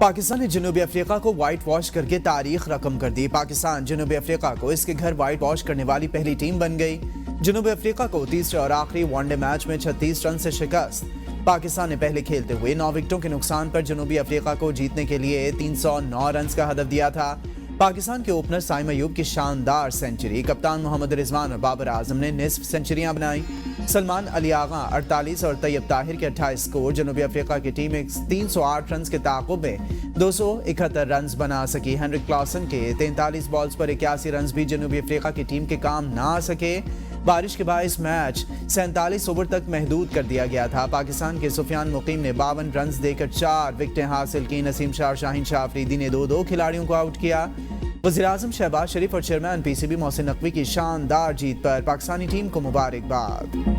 पाकिस्तान ने जनूबी अफ्रीका को वाइट वॉश करके तारीख रकम कर दी। पाकिस्तान जनूबी अफ्रीका को इसके घर वाइट वॉश करने वाली पहली टीम बन गई। जनूबी अफ्रीका को तीसरे और आखिरी वनडे मैच में 36 रन से शिकस्त। पाकिस्तान ने पहले खेलते हुए 9 विकेटों के नुकसान पर जनूबी अफ्रीका को जीतने के लिए 309 रन का हदफ दिया था। पाकिस्तान के ओपनर साइम अयूब की शानदार सेंचुरी, कप्तान मोहम्मद रिजवान और बाबर आजम ने निस्फ सेंचुरियां बनाई। सलमान अली आगा 48 और तैयब ताहिर के 28 स्कोर। जनूबी अफ्रीका की टीम 308 रन के ताक़ुब में 271 रन बना सकी। हेनरिक क्लासन के 43 बॉल्स पर 81 रन भी जनूबी अफ्रीका की टीम के काम ना आ सके। बारिश के बायस मैच 47 ओवर तक महदूद कर दिया गया था। पाकिस्तान के सुफियान मुकीम ने 52 रन देकर 4 विकेटें हासिल की। नसीम शाह और शाहीन शाह अफरीदी ने 2-2 खिलाड़ियों को आउट किया। वज़ीर-ए-आज़म शहबाज शरीफ और चेयरमैन पीसीबी मोहसिन नकवी की शानदार जीत पर पाकिस्तानी टीम को मुबारकबाद।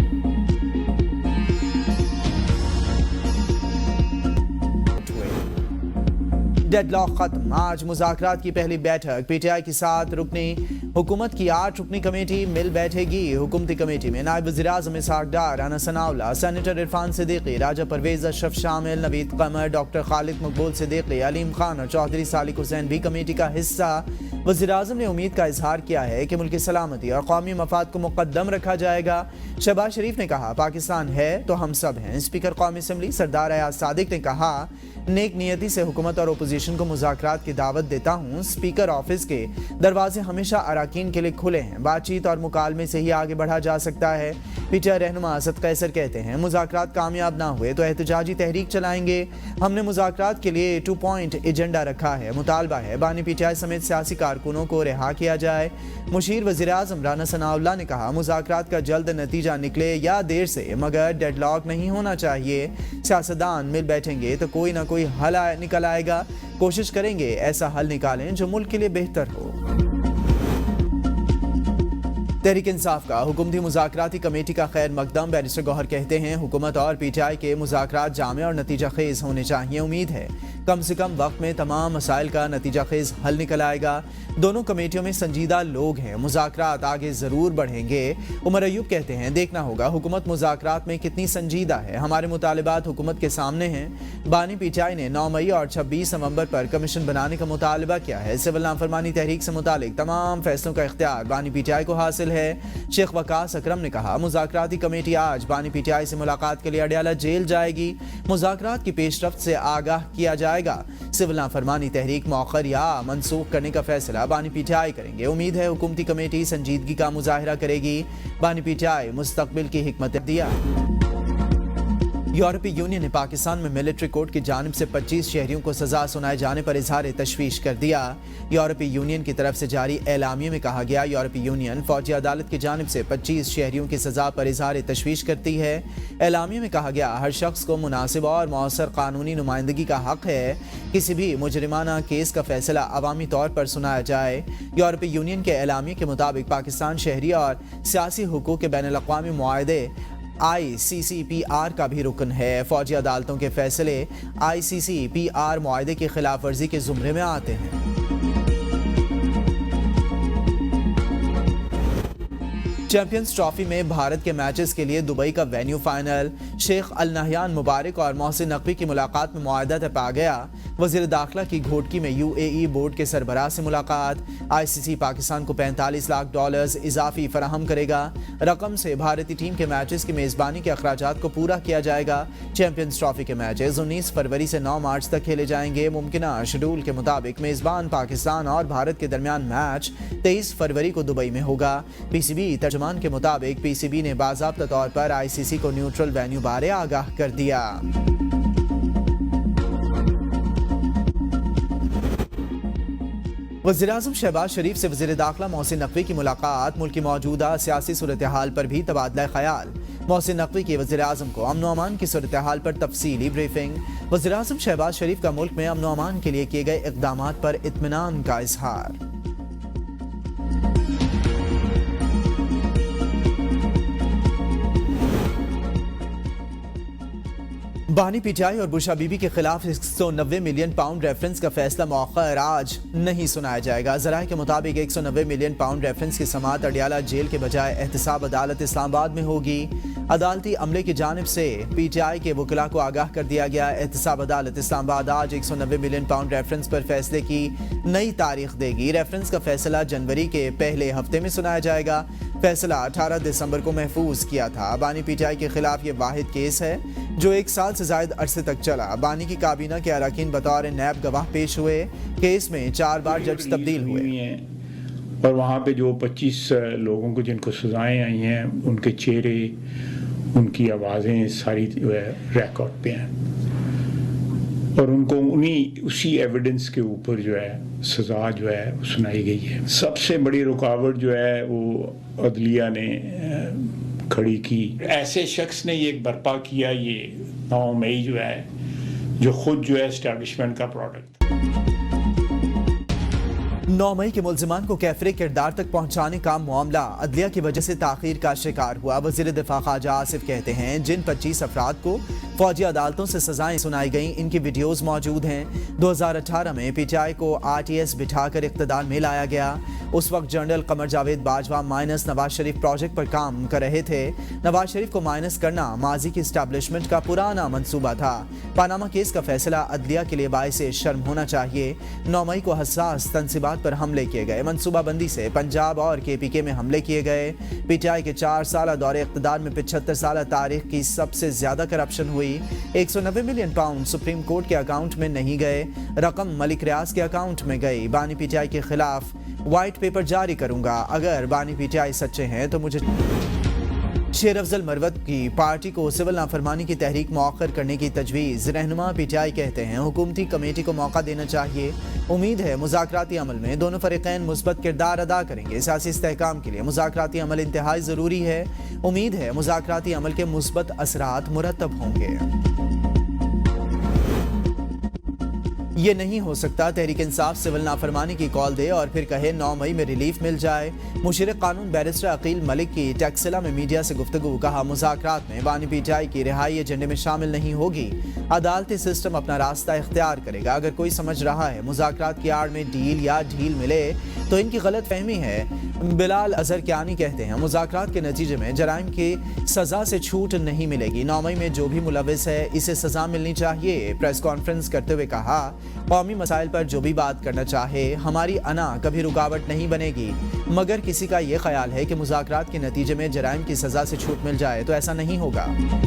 डेडलॉक खत्म। आज मुज़ाकरात की पहली बैठक। पीटीआई की 7 रुकनी हुकूमत की 8 रुकनी कमेटी मिल बैठेगी। हुकूमती कमेटी में नायब वज़ीर-ए-आज़म इसहाक डार, राना सनाउल्लाह, सेनेटर इरफान सिद्दीकी, राजा परवेज अशरफ शामिल, नवीद कमर, डॉक्टर खालिद मकबूल सिद्दीकी, अलीम खान और चौधरी सालिक हुसैन भी कमेटी का हिस्सा। वज़ीर-ए-आज़म ने उम्मीद का इजहार किया है कि मुल्क की सलामती और कौमी मफाद को मुकद्दम रखा जाएगा। शहबाज शरीफ ने कहा, पाकिस्तान है तो हम सब हैं। स्पीकर कौमी असम्बली सरदार अयाज सादिक ने कहा, नेक नियति से हुकूमत और अपोजिशन को मुज़ाकरात की दावत देता हूँ। स्पीकर ऑफिस के दरवाजे हमेशा अराकीन के लिए खुले हैं। बातचीत और मुकालमे से ही आगे बढ़ा जा सकता है। पीटीआई रहनुमा असद कैसर कहते हैं, मुज़ाकरात कामयाब ना हुए तो एहतजाजी तहरीक चलाएंगे। हमने मुज़ाकरात के लिए 2 पॉइंट एजेंडा रखा है। मुतालबा है बानी पीटीआई समेत सियासी कारकुनों को रिहा किया जाए। मुशीर वज़ीर-ए-आज़म राना सनाउल्लाह ने कहा, मुज़ाकरात का जल्द नतीजा निकले या देर से, मगर डेडलॉक नहीं होना चाहिए। सियासतदान मिल बैठेंगे तो कोई ना कोई हल निकल आएगा। कोशिश करेंगे ऐसा हल निकालें जो मुल्क के लिए बेहतर हो। तहरीक इंसाफ का हुकूमती मुज़ाकराती कमेटी का खैर मकदम। बैरिस्टर गौहर कहते हैं, हुकूमत और पीटीआई के मुज़ाकरात जामे और नतीजा खेज होने चाहिए। उम्मीद है कम से कम वक्त में तमाम मसाइल का नतीजा खेज हल निकल आएगा। दोनों कमेटियों में संजीदा लोग हैं। मुज़ाकरात आगे ज़रूर बढ़ेंगे। उमर अयूब कहते हैं, देखना होगा हुकूमत मुज़ाकरात में कितनी संजीदा है। हमारे मुतालिबात हुकूमत के सामने हैं। बानी पीटीआई ने 9 मई और 26 नवंबर पर कमीशन बनाने का मुतालबा किया है। सिविल नाफरमानी तहरीक से मुतालिक तमाम फैसलों का इख्तियार बानी पीटीआई को हासिल है। शेख वकास अकरम ने कहा, मुज़ाकराती कमेटी आज बानी पीटीआई से मुलाकात के लिए अडयाला जेल जाएगी। मुज़ाकरात की पेशरफ्त से आगाह किया जाएगा। सिविल नाफरमानी तहरीक मौखर या मनसूख करने का फैसला बानी पीटीआई करेंगे। उम्मीद है हुकूमती कमेटी संजीदगी का मुजाहिरा करेगी। बानी पीटीआई मुस्तकबिल की हिकमत दिया। यूरोपीय यूनियन ने पाकिस्तान में मिलिट्री कोर्ट की जानिब से 25 शहरियों को सजा सुनाए जाने पर इजहार तशवीश कर दिया। यूरोपीय यूनियन की तरफ से जारी एलामिये में कहा गया, यूरोपीय यूनियन फौजी अदालत की जानिब से 25 शहरियों की सजा पर इजहार तशवीश करती है। एलामिये में कहा गया, हर शख्स को मुनासिब और मौसर कानूनी नुमाइंदगी का हक है। किसी भी मुजरिमाना केस का फैसला अवामी तौर पर सुनाया जाए। यूरोपीय यूनियन के एलामिये के मुताबिक पाकिस्तान शहरी और सियासी हुकूक के बैनुल-अक़वामी मुआहदे ICCPR का भी रुकन है। फौजी अदालतों के फैसले ICCPR मुआहदे की खिलाफ वर्जी के जुमरे में आते हैं। चैंपियंस ट्रॉफी में भारत के मैचेस के लिए दुबई का venue final. Sheikh Al Nahyan Mubarak और मोहसिन नकवी की मुलाकात में मुआहदा तय पा गया। वज़ीर दाखिला की घोटकी में UAE बोर्ड के सरबराह से मुलाकात। ICC पाकिस्तान को $45 लाख इजाफी फराहम करेगा। रकम से भारतीय टीम के मैचेस की मेज़बानी के अखराजात को पूरा किया जाएगा। चैंपियंस ट्रॉफी के मैचेस 19 फरवरी से 9 मार्च तक खेले जाएंगे। मुमकिना शेड्यूल के मुताबिक मेज़बान पाकिस्तान और भारत के दरमियान मैच 23 फरवरी को दुबई में होगा। PCB तर्जुमान के मुताबिक PCB ने बाज़ाब्ता तौर पर ICC को न्यूट्रल वेन्यू बारे आगाह कर दिया। वज़ीर-ए-आज़म शहबाज शरीफ से वज़ीर दाखिला मोहसिन नकवी की मुलाकात। मुल्क की मौजूदा सियासी सूरत हाल पर भी तबादला ख्याल। मोहसिन नकवी की वज़ीर-ए-आज़म को अमन अमान की सूरत हाल पर तफसीली ब्रीफिंग। वज़ीर-ए-आज़म शहबाज शरीफ का मुल्क में अमन अमान के लिए किए गए इक़दामात पर इत्मीनान का इजहार। बानी पीटीआई और बुशा बीबी के खिलाफ 190 मिलियन पाउंड रेफरेंस का फैसला मौखर आज नहीं सुनाया जाएगा। ज़राए के मुताबिक 190 मिलियन पाउंड रेफरेंस की समाअत अडयाला जेल के बजाय एहतसाब अदालत इस्लामाबाद में होगी। अदालती अमले की जानिब से पीटीआई के वकला को आगाह कर दिया गया। एहतसाब अदालत इस्लामाबाद आज 190 मिलियन पाउंड रेफरेंस पर फैसले की नई तारीख देगी। रेफरेंस का फैसला जनवरी के पहले हफ्ते में सुनाया जाएगा। फैसला 18 दिसंबर को महफूज किया था। बानी पीटीआई के खिलाफ ये वाहिद केस है जो 1 साल से ज्यादा अरसे तक चला। बानी की काबीना के अरकान बतौर नैब गवाह पेश हुए। केस में 4 बार जज तब्दील हुए और वहाँ पे जो 25 लोगों को जिनको सजाएं आई हैं, उनके चेहरे, उनकी आवाज़ें सारी जो है रिकॉर्ड पे हैं और उनको उसी एविडेंस के ऊपर जो है सज़ा जो है सुनाई गई है। सबसे बड़ी रुकावट जो है वो अदलिया ने खड़ी की। ऐसे शख्स ने ये बर्पा किया, ये 9 मई जो है, जो खुद जो है एस्टैब्लिशमेंट का प्रोडक्ट। 9 मई के मुल्जिमान को कैफरे किरदार तक पहुंचाने का मामला अदलिया की वजह से ताखीर का शिकार हुआ। वज़ीर दिफा ख्वाजा आसिफ कहते हैं जिन 25 अफराद को फौजी अदालतों से सजाएं सुनाई गईं, इनकी वीडियोस मौजूद हैं। 2018 में पीटीआई को आरटीएस बिठाकर इक़्तिदार में लाया गया। उस वक्त general Qamar Javed Bajwa minus Nawaz Sharif project पर काम कर रहे थे। नवाज शरीफ को माइनस करना माजी की इस्टेब्लिशमेंट का पुराना मंसूबा था। पानामा केस का फैसला अदलिया के लिए बाइस शर्म होना चाहिए। 9 मई को हसास तनसीबात पर हमले किए गए। मनसूबाबंदी से पंजाब और केपीके में हमले किए गए। पीटीआई के 4 साल दौरे इक़्तिदार में 75 साल तारीख की सबसे ज्यादा करप्शन हुई। 190 मिलियन पाउंड सुप्रीम कोर्ट के अकाउंट में नहीं गए, रकम मलिक रियाज के अकाउंट में गई। बानी पीटीआई के खिलाफ व्हाइट पेपर जारी करूंगा। अगर बानी पीटीआई सच्चे हैं तो मुझे शेर अफजल मरवत की पार्टी को सिविल नाफरमानी की तहरीक मौखर करने की तजवीज़। रहनुमा पीटीआई कहते हैं हुकूमती कमेटी को मौका देना चाहिए। उम्मीद है मुज़ाकराती अमल में दोनों फरीक़ैन मुस्बत किरदार अदा करेंगे। सियासी इस्तेहकाम के लिए मुज़ाकराती अमल इंतहाई ज़रूरी है। उम्मीद है मुज़ाकराती अमल के मुस्बत असरात मुरतब होंगे। ये नहीं हो सकता तहरीक इंसाफ सिविल नाफरमानी की कॉल दे और फिर कहे 9 मई में रिलीफ मिल जाए। मुशीर कानून बैरिस्टर अकील मलिक की टैक्सिला में मीडिया से गुफ्तगू। कहा मुज़ाकरात में बानी पीटीआई की रिहाई एजेंडे में शामिल नहीं होगी। अदालती सिस्टम अपना रास्ता इख्तियार करेगा। अगर कोई समझ रहा है मुज़ाकरात की आड़ में डील या ढील मिले तो इनकी गलत फहमी है। बिलाल अजहर क्यानी कहते हैं मुज़ाकरात के नतीजे में जराइम की सज़ा से छूट नहीं मिलेगी। 9 मई में जो भी मुलविस है इसे सज़ा मिलनी चाहिए। प्रेस कॉन्फ्रेंस करते हुए कहा कौमी मसाइल पर जो भी बात करना चाहे हमारी अना कभी रुकावट नहीं बनेगी, मगर किसी का ये ख्याल है कि मुज़ाकरात के नतीजे में जराइम की सज़ा से छूट मिल जाए तो ऐसा नहीं होगा।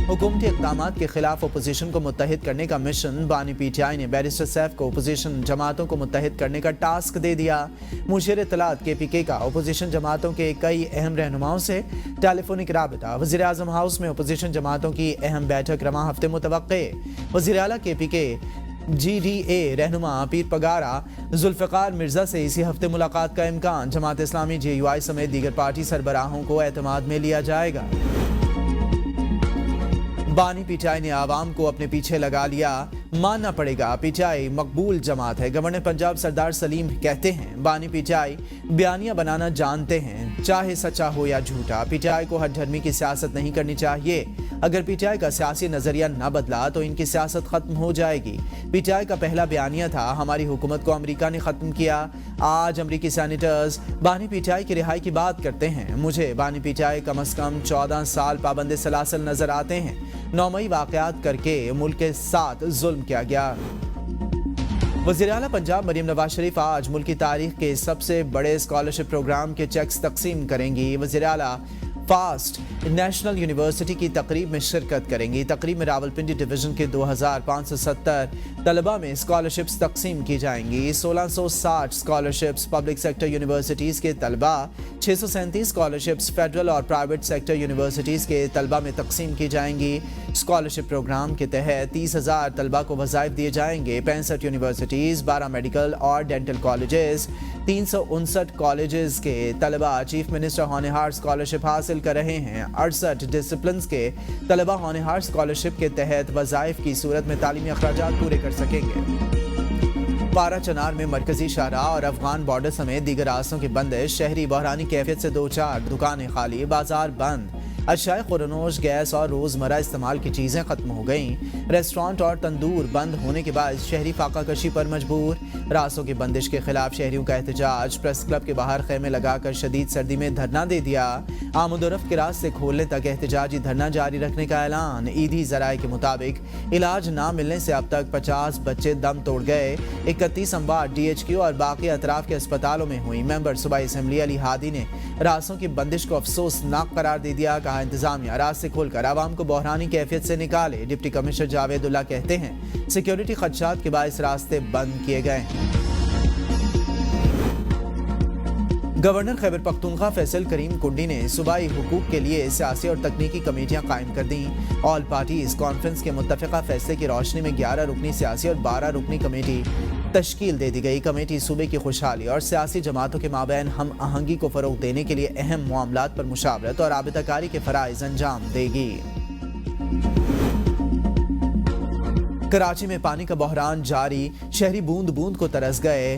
हुकूमती इक़दामात के खिलाफ अपोजिशन को मुत्तहिद करने का मिशन। बानी पीटीआई ने बैरिस्टर सैफ को अपोजिशन जमातों को मुत्तहिद करने का टास्क दे दिया। मुशीर इत्तलात केपीके का अपोजिशन जमातों के कई अहम रहनुमाओं से टेलीफोनिक राबिता। वज़ीर आज़म हाउस में अपोजिशन जमातों की अहम बैठक रवां हफ्ते मुतवक्के। वज़ीर आला केपीके GDA रहनुमा पीर पगारा जुल्फ़िकार मिर्ज़ा से इसी हफ्ते मुलाकात का इम्कान। जमात इस्लामी JUI समेत दीगर पार्टी सरबराहों को एतमाद में लिया जाएगा। बानी पीटीआई ने आवाम को अपने पीछे लगा लिया, मानना पड़ेगा पीटीआई मकबूल जमात है। गवर्नर पंजाब सरदार सलीम कहते हैं बानी पीटीआई बयानियां बनाना जानते हैं, चाहे सच्चा हो या झूठा। पीटीआई को हठधर्मी की सियासत नहीं करनी चाहिए। अगर पीटीआई का सियासी नजरिया न बदला तो इनकी सियासत खत्म हो जाएगी। पीटीआई का पहला बयानिया था हमारी हुकूमत को अमेरिका ने खत्म किया। आज अमरीकी सेनेटर्स बानी पीटीआई की रिहाई की बात करते हैं। मुझे बानी पीटीआई कम से कम 14 साल पाबंद सलासल नजर आते हैं। 9 मई वाकयात करके मुल्क के साथ जुल्म किया गया। वज़ीर आला पंजाब मरीम नवाज शरीफ आज मुल्क की तारीख के सबसे बड़े स्कॉलरशिप प्रोग्राम के चेक्स तकसीम करेंगी। वज़ीर आला फास्ट नेशनल यूनिवर्सिटी की तकरीब में शिरकत करेंगी। तकरीब में रावलपिंडी डिवीजन के 2570 तलबा में स्कॉलरशिप्स तकसीम की जाएंगी। 1660 स्कॉलरशिप्स पब्लिक सेक्टर यूनिवर्सिटीज़ के तलबा, 637 स्कॉलरशिप्स फेडरल और प्राइवेट सेक्टर यूनिवर्सिटीज़ के तलबा में तकसीम की जाएंगी। स्कॉलरशिप प्रोग्राम के तहत 30,000 तलबा को वज़ाइफ दिए जाएंगे। 65 यूनिवर्सिटीज़, 12 मेडिकल और डेंटल कॉलेजेस, 359 कॉलेजेस के तलबा चीफ मिनिस्टर होनहार स्कॉलरशिप हासिल कर रहे हैं। 68 डिसिप्लिन्स के तलबा होनहार स्कॉलरशिप के तहत वज़ाइफ की सूरत में तालीमी अखराजात पूरे कर सकेंगे। पारा चनार में मरकजी शाहराह और अफगान बॉर्डर समेत दीगर रास्तों की बंदिश। शहरी बहरानी कैफियत से 2-4 दुकानें खाली, बाजार बंद। اشیاء خورنوش، گیس اور روزمرہ استعمال کی چیزیں ختم ہو گئیں۔ ریسٹورانٹ اور تندور بند ہونے کے بعد شہری فاقہ کشی پر مجبور۔ راسوں کی بندش کے خلاف شہریوں کا احتجاج، پریس کلب کے باہر خیمے لگا کر شدید سردی میں دھرنا دے دیا۔ آمد و رفت کے راستے کھولنے تک احتجاجی دھرنا جاری رکھنے کا اعلان۔ عیدی ذرائع کے مطابق علاج نہ ملنے سے اب تک 50 بچے دم توڑ گئے۔ 31 اموات DHQ اور باقی اطراف کے اسپتالوں میں ہوئی۔ ممبر صوبائی اسمبلی علی ہادی نے راسوں کی بندش کو افسوسناک قرار دے دیا۔ کہا انتظامیہ راستے کھول کر عوام کو بحرانی کیفیت سے نکالے۔ ڈپٹی کمشنر جاوید اللہ کہتے ہیں سیکیورٹی خدشات کے باعث راستے بند کیے گئے ہیں۔ گورنر خیبر پختونخوا فیصل کریم کنڈی نے صوبائی حقوق کے لیے سیاسی اور تکنیکی کمیٹیاں قائم کر دیں۔ آل پارٹیز کانفرنس کے متفقہ فیصلے کی روشنی میں 11 رکنی سیاسی اور 12 رکنی کمیٹی تشکیل دے دی گئی۔ کمیٹی صوبے کی خوشحالی اور سیاسی جماعتوں کے مابین ہم آہنگی کو فروغ دینے کے لیے اہم معاملات پر مشاورت اور رابطہ کاری کے فرائض انجام دے گی۔ کراچی میں پانی کا بحران جاری، شہری بوند بوند کو ترس گئے۔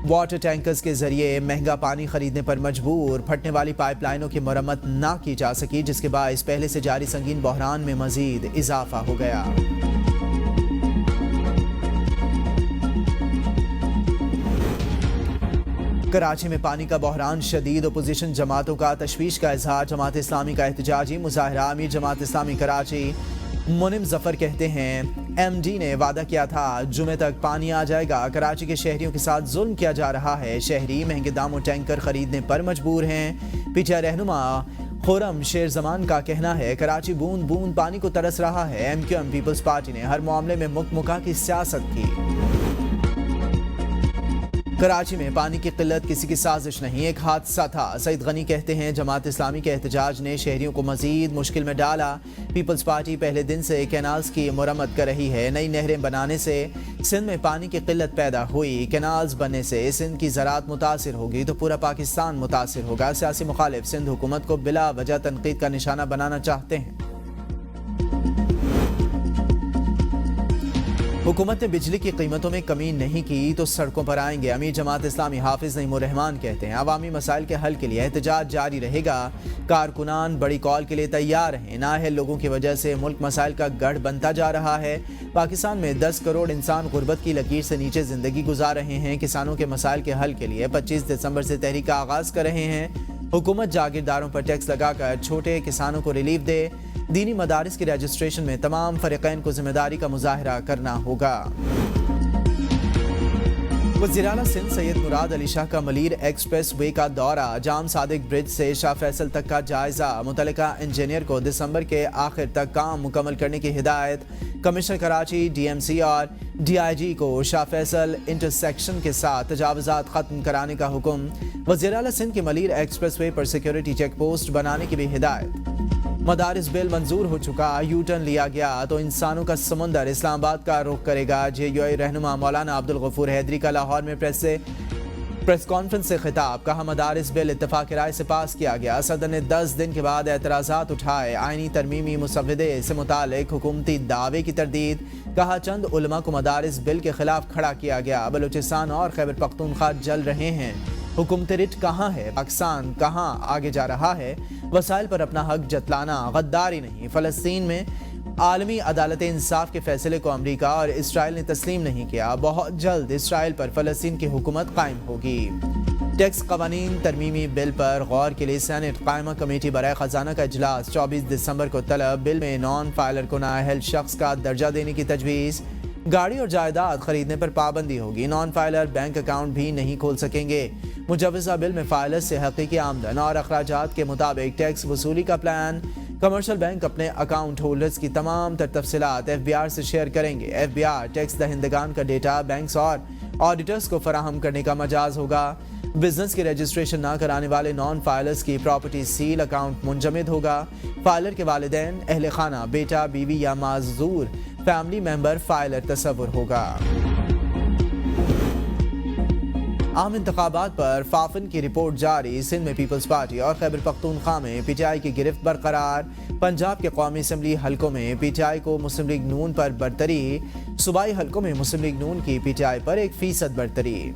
واٹر ٹینکرز کے ذریعے مہنگا پانی خریدنے پر مجبور۔ پھٹنے والی پائپ لائنوں کی مرمت نہ کی جا سکی، جس کے باعث پہلے سے جاری سنگین بحران میں مزید اضافہ ہو گیا۔ کراچی میں پانی کا بحران شدید، اپوزیشن جماعتوں کا تشویش کا اظہار۔ جماعت اسلامی کا احتجاجی مظاہرہ۔ امیر جماعت اسلامی کراچی منم ظفر کہتے ہیں MD نے وعدہ کیا تھا جمعے تک پانی آ جائے گا۔ کراچی کے شہریوں کے ساتھ ظلم کیا جا رہا ہے۔ شہری مہنگے داموں ٹینکر خریدنے پر مجبور ہیں۔ PTI رہنما خورم شیر زمان کا کہنا ہے کراچی بوند بوند پانی کو ترس رہا ہے۔ MQM پیپلز پارٹی نے ہر معاملے میں مکہ کی سیاست کی۔ کراچی میں پانی کی قلت کسی کی سازش نہیں، ایک حادثہ تھا۔ سعید غنی کہتے ہیں جماعت اسلامی کے احتجاج نے شہریوں کو مزید مشکل میں ڈالا۔ پیپلز پارٹی پہلے دن سے کینالز کی مرمت کر رہی ہے۔ نئی نہریں بنانے سے سندھ میں پانی کی قلت پیدا ہوئی۔ کینالز بننے سے سندھ کی زراعت متاثر ہوگی تو پورا پاکستان متاثر ہوگا۔ سیاسی مخالف سندھ حکومت کو بلا وجہ تنقید کا نشانہ بنانا چاہتے ہیں۔ حکومت نے بجلی کی قیمتوں میں کمی نہیں کی تو سڑکوں پر آئیں گے۔ امیر جماعت اسلامی حافظ نعیم الرحمان کہتے ہیں عوامی مسائل کے حل کے لیے احتجاج جاری رہے گا۔ کارکنان بڑی کال کے لیے تیار ہیں۔ نااہل لوگوں کی وجہ سے ملک مسائل کا گڑھ بنتا جا رہا ہے۔ پاکستان میں 10 کروڑ انسان غربت کی لکیر سے نیچے زندگی گزار رہے ہیں۔ کسانوں کے مسائل کے حل کے لیے 25 دسمبر سے تحریک کا آغاز کر رہے ہیں۔ حکومت جاگیرداروں پر ٹیکس لگا کر چھوٹے کسانوں کو ریلیف دے۔ دینی مدارس کی رجسٹریشن میں تمام فریقین کو ذمہ داری کا مظاہرہ کرنا ہوگا۔ وزیر اعلیٰ سندھ سید مراد علی شاہ کا ملیر ایکسپریس وے کا دورہ۔ جام صادق برج سے شاہ فیصل تک کا جائزہ۔ متعلقہ انجینئر کو دسمبر کے آخر تک کام مکمل کرنے کی ہدایت۔ کمشنر کراچی DMC اور DIG کو شاہ فیصل انٹرسیکشن کے ساتھ تجاوزات ختم کرانے کا حکم۔ وزیر اعلیٰ سندھ کے ملیر ایکسپریس وے پر سیکیورٹی چیک پوسٹ بنانے کی بھی ہدایت۔ مدارس بل منظور ہو چکا، یو ٹرن لیا گیا تو انسانوں کا سمندر اسلام آباد کا رخ کرے گا۔ JUI رہنما مولانا عبدالغفور حیدری کا لاہور میں پریس کانفرنس سے خطاب۔ کہا مدارس بل اتفاق رائے سے پاس کیا گیا۔ صدر نے 10 دن کے بعد اعتراضات اٹھائے۔ آئینی ترمیمی مسودے سے متعلق حکومتی دعوے کی تردید۔ کہا چند علماء کو مدارس بل کے خلاف کھڑا کیا گیا۔ بلوچستان اور خیبر پختونخوا جل رہے ہیں۔ حکومت رٹ کہاں ہے؟ پاکستان کہاں آگے جا رہا ہے؟ وسائل پر اپنا حق جتلانا غداری نہیں۔ فلسطین میں عالمی عدالت انصاف کے فیصلے کو امریکہ اور اسرائیل نے تسلیم نہیں کیا۔ بہت جلد اسرائیل پر فلسطین کی حکومت قائم ہوگی۔ ٹیکس قوانین ترمیمی بل پر غور کے لیے سینٹ قائمہ کمیٹی برائے خزانہ کا اجلاس 24 دسمبر کو طلب۔ بل میں نان فائلر کو نااہل شخص کا درجہ دینے کی تجویز۔ گاڑی اور جائیداد خریدنے پر پابندی ہوگی۔ نان فائلر بینک اکاؤنٹ بھی نہیں کھول سکیں گے۔ مجوزہ بل میں فائلر سے حقیقی آمدن اور اخراجات کے مطابق ٹیکس وصولی کا پلان۔ کمرشل بینک اپنے اکاؤنٹ ہولڈرز کی تمام تر تفصیلات FBI سے شیئر کریں گے۔ FBI ٹیکس دہندگان کا ڈیٹا بینکس اور آڈیٹرز کو فراہم کرنے کا مجاز ہوگا۔ بزنس کی رجسٹریشن نہ کرانے والے نان فائلرز کی پراپرٹی سیل اکاؤنٹ منجمد ہوگا۔ فائلر کے والدین، اہل خانہ، بیٹا، بیوی یا معذور فیملی ممبر فائلر تصور ہوگا۔ عام انتخابات پر فافن کی رپورٹ جاری۔ سندھ میں پیپلز پارٹی اور خیبر پختونخوا میں PTI کی گرفت برقرار۔ پنجاب کے قومی اسمبلی حلقوں میں PTI کو مسلم لیگ نون پر برتری۔ صوبائی حلقوں میں مسلم لیگ نون کی PTI پر 1% برتری۔